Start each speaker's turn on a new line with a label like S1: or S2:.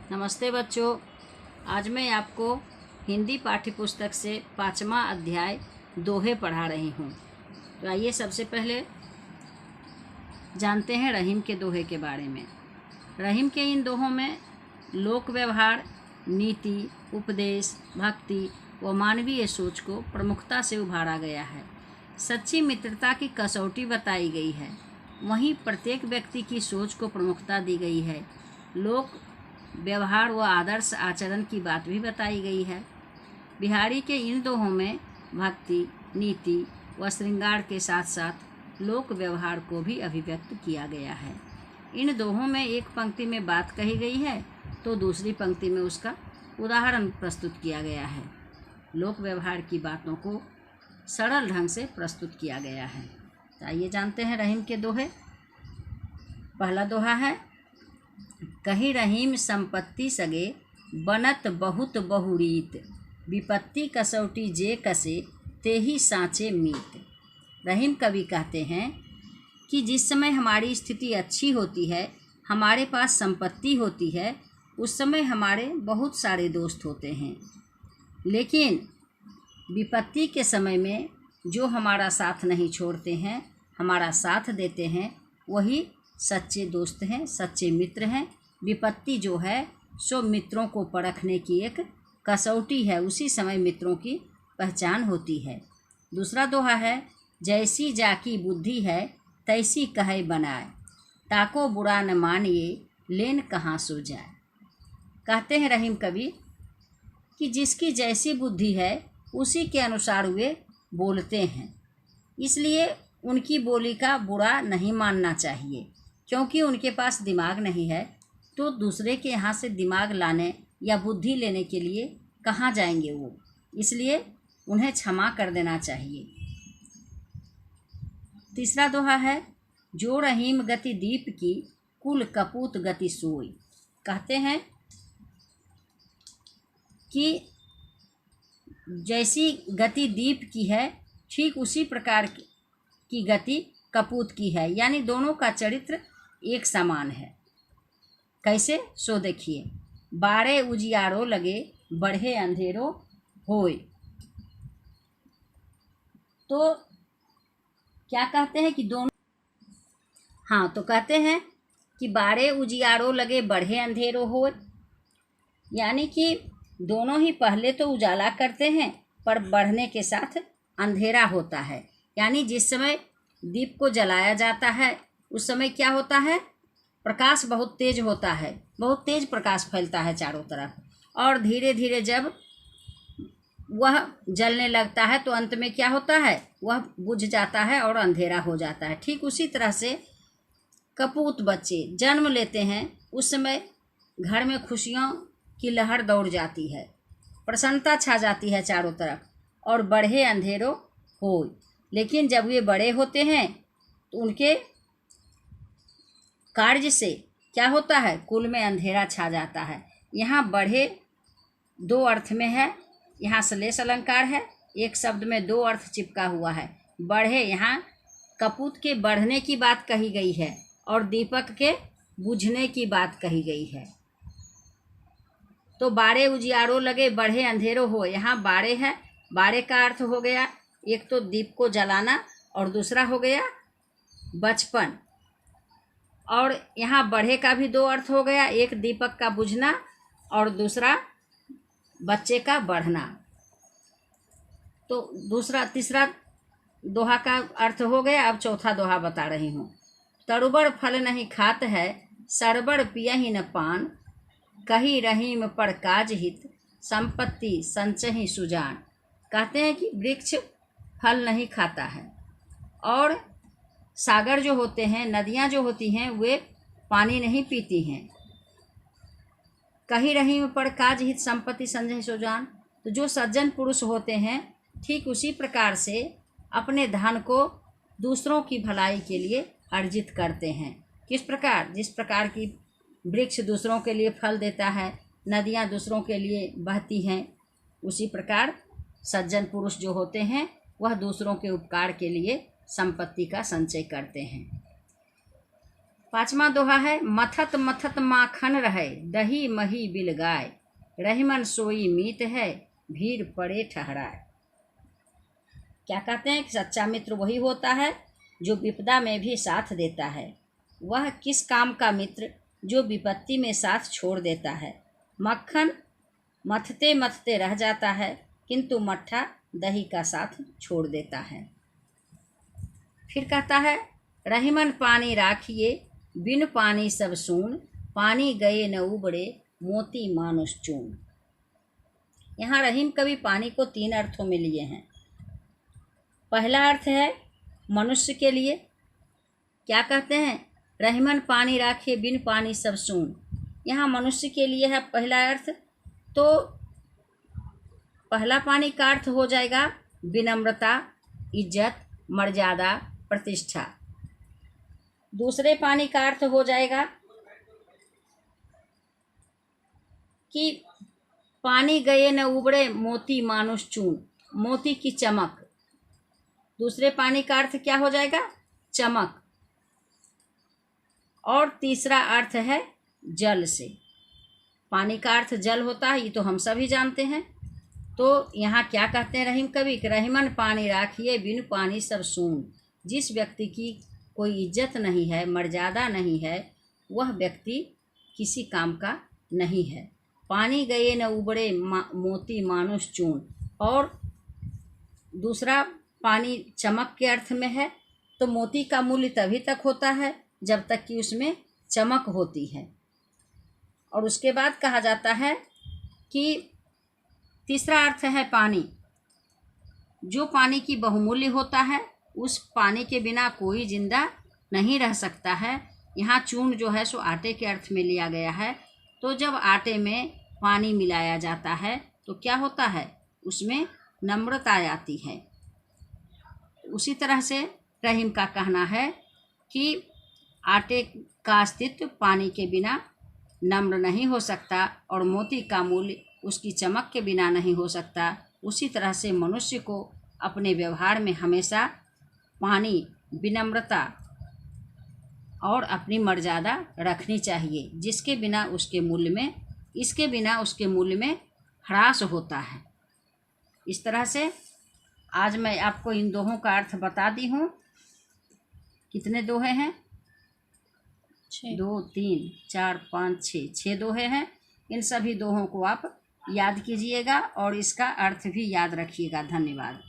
S1: नमस्ते बच्चों। आज मैं आपको हिंदी पाठ्य पुस्तक से 5वां अध्याय दोहे पढ़ा रही हूँ। तो आइए सबसे पहले जानते हैं रहीम के दोहे के बारे में। रहीम के इन दोहों में लोक व्यवहार, नीति, उपदेश, भक्ति व मानवीय सोच को प्रमुखता से उभारा गया है। सच्ची मित्रता की कसौटी बताई गई है। वहीं प्रत्येक व्यक्ति की सोच को प्रमुखता दी गई है। लोक व्यवहार व आदर्श आचरण की बात भी बताई गई है। बिहारी के इन दोहों में भक्ति, नीति व श्रृंगार के साथ साथ लोक व्यवहार को भी अभिव्यक्त किया गया है। इन दोहों में एक पंक्ति में बात कही गई है तो दूसरी पंक्ति में उसका उदाहरण प्रस्तुत किया गया है। लोक व्यवहार की बातों को सरल ढंग से प्रस्तुत किया गया है। तो आइए जानते हैं रहीम के दोहे। पहला दोहा है, कही रहीम संपत्ति सगे बनत बहुत बहुरीत, विपत्ति कसौटी जे कसे तेहि साँचे मीत। रहीम कवि कहते हैं कि जिस समय हमारी स्थिति अच्छी होती है, हमारे पास संपत्ति होती है, उस समय हमारे बहुत सारे दोस्त होते हैं, लेकिन विपत्ति के समय में जो हमारा साथ नहीं छोड़ते हैं, हमारा साथ देते हैं, वही सच्चे दोस्त हैं, सच्चे मित्र हैं। विपत्ति जो है सो मित्रों को परखने की एक कसौटी है, उसी समय मित्रों की पहचान होती है। दूसरा दोहा है, जैसी जाकी बुद्धि है तैसी कहे बनाए, ताको बुरा न मानिए लेन कहाँ सो जाए। कहते हैं रहीम कवि कि जिसकी जैसी बुद्धि है उसी के अनुसार वे बोलते हैं, इसलिए उनकी बोली का बुरा नहीं मानना चाहिए। क्योंकि उनके पास दिमाग नहीं है तो दूसरे के यहाँ से दिमाग लाने या बुद्धि लेने के लिए कहाँ जाएंगे वो, इसलिए उन्हें क्षमा कर देना चाहिए। तीसरा दोहा है, जो रहीम गति दीप की कुल कपूत गति सोई। कहते हैं कि जैसी गति दीप की है ठीक उसी प्रकार की गति कपूत की है, यानी दोनों का चरित्र एक समान है। कैसे? सो देखिए, बारे उजियारो लगे बढ़े अंधेरो होय। तो क्या कहते हैं कि दोनों, तो कहते हैं कि बारे उजियारो लगे बढ़े अंधेरो होय, यानी कि दोनों ही पहले तो उजाला करते हैं पर बढ़ने के साथ अंधेरा होता है। यानी जिस समय दीप को जलाया जाता है उस समय क्या होता है, प्रकाश बहुत तेज होता है, बहुत तेज प्रकाश फैलता है चारों तरफ, और धीरे धीरे जब वह जलने लगता है तो अंत में क्या होता है, वह बुझ जाता है और अंधेरा हो जाता है। ठीक उसी तरह से कपूत बच्चे जन्म लेते हैं, उस समय घर में खुशियों की लहर दौड़ जाती है, प्रसन्नता छा जाती है चारों तरफ, और बढ़े अंधेरों हो। लेकिन जब वे बड़े होते हैं तो उनके कार्य से क्या होता है, कुल में अंधेरा छा जाता है। यहाँ बढ़े दो अर्थ में है, यहाँ श्लेष अलंकार है, एक शब्द में दो अर्थ चिपका हुआ है। बढ़े, यहाँ कपूत के बढ़ने की बात कही गई है और दीपक के बुझने की बात कही गई है। तो बारे उजियारो लगे बढ़े अंधेरो हो, यहाँ बारे है, बारे का अर्थ हो गया एक तो दीप को जलाना और दूसरा हो गया बचपन, और यहाँ बढ़े का भी दो अर्थ हो गया, एक दीपक का बुझना और दूसरा बच्चे का बढ़ना। तो तीसरा दोहा का अर्थ हो गया। अब चौथा दोहा बता रही हूँ। तरुबड़ फल नहीं खात है सरबड़ पियहि न पान, कही रहीम पर काज हित संपत्ति संचहि सुजान। कहते हैं कि वृक्ष फल नहीं खाता है और सागर जो होते हैं, नदियाँ जो होती हैं, वे पानी नहीं पीती हैं। कही रहीम पर काज हित संपत्ति संचहि सुजान। तो जो सज्जन पुरुष होते हैं ठीक उसी प्रकार से अपने धन को दूसरों की भलाई के लिए अर्जित करते हैं। किस प्रकार? जिस प्रकार की वृक्ष दूसरों के लिए फल देता है, नदियाँ दूसरों के लिए बहती हैं, उसी प्रकार सज्जन पुरुष जो होते हैं वह दूसरों के उपकार के लिए संपत्ति का संचय करते हैं। 5वां दोहा है, मथत मथत माखन रहे, दही मही बिल गाय, रहीमन सोई मीत है, भीड़ पड़े ठहराए। क्या कहते हैं कि सच्चा मित्र वही होता है जो विपदा में भी साथ देता है। वह किस काम का मित्र जो विपत्ति में साथ छोड़ देता है। मक्खन मथते मथते रह जाता है, किंतु मट्ठा दही का साथ छोड़ देता है। फिर कहता है, रहीमन पानी राखिए, बिन पानी सब सून, पानी गए न उबड़े, मोती मानुष चून। यहाँ रहीम कवि पानी को 3 अर्थों में लिए हैं। पहला अर्थ है मनुष्य के लिए। क्या कहते हैं, रहीमन पानी राखिए, बिन पानी सब सून। यहाँ मनुष्य के लिए है पहला अर्थ। तो पहला पानी का अर्थ हो जाएगा विनम्रता, इज्जत, मर्यादा, प्रतिष्ठा। दूसरे पानी का अर्थ हो जाएगा कि पानी गए न उबड़े, मोती मानुष चून, मोती की चमक। दूसरे पानी का अर्थ क्या हो जाएगा, चमक। और तीसरा अर्थ है जल से। पानी का अर्थ जल होता है, ये तो हम सभी जानते हैं। तो यहाँ क्या कहते हैं रहीम कवि, रहीमन पानी राखिए, बिन पानी सब सून। जिस व्यक्ति की कोई इज्जत नहीं है, मर्यादा नहीं है, वह व्यक्ति किसी काम का नहीं है। पानी गए न उबड़े, मोती मानुष चून। और दूसरा पानी चमक के अर्थ में है। तो मोती का मूल्य तभी तक होता है जब तक कि उसमें चमक होती है। और उसके बाद कहा जाता है कि तीसरा अर्थ है पानी। जो पानी की बहुमूल्य होता है, उस पानी के बिना कोई जिंदा नहीं रह सकता है। यहाँ चूर्ण जो है सो आटे के अर्थ में लिया गया है। तो जब आटे में पानी मिलाया जाता है तो क्या होता है, उसमें नम्रता आती है। उसी तरह से रहीम का कहना है कि आटे का अस्तित्व पानी के बिना नम्र नहीं हो सकता और मोती का मूल्य उसकी चमक के बिना नहीं हो सकता। उसी तरह से मनुष्य को अपने व्यवहार में हमेशा पानी, विनम्रता और अपनी मर्यादा रखनी चाहिए, जिसके बिना उसके मूल्य में इसके बिना उसके मूल्य में ह्रास होता है। इस तरह से आज मैं आपको इन दोहों का अर्थ बता दी हूँ। कितने दोहे हैं, 2 3 4 5 6 दोहे हैं। इन सभी दोहों को आप याद कीजिएगा और इसका अर्थ भी याद रखिएगा। धन्यवाद।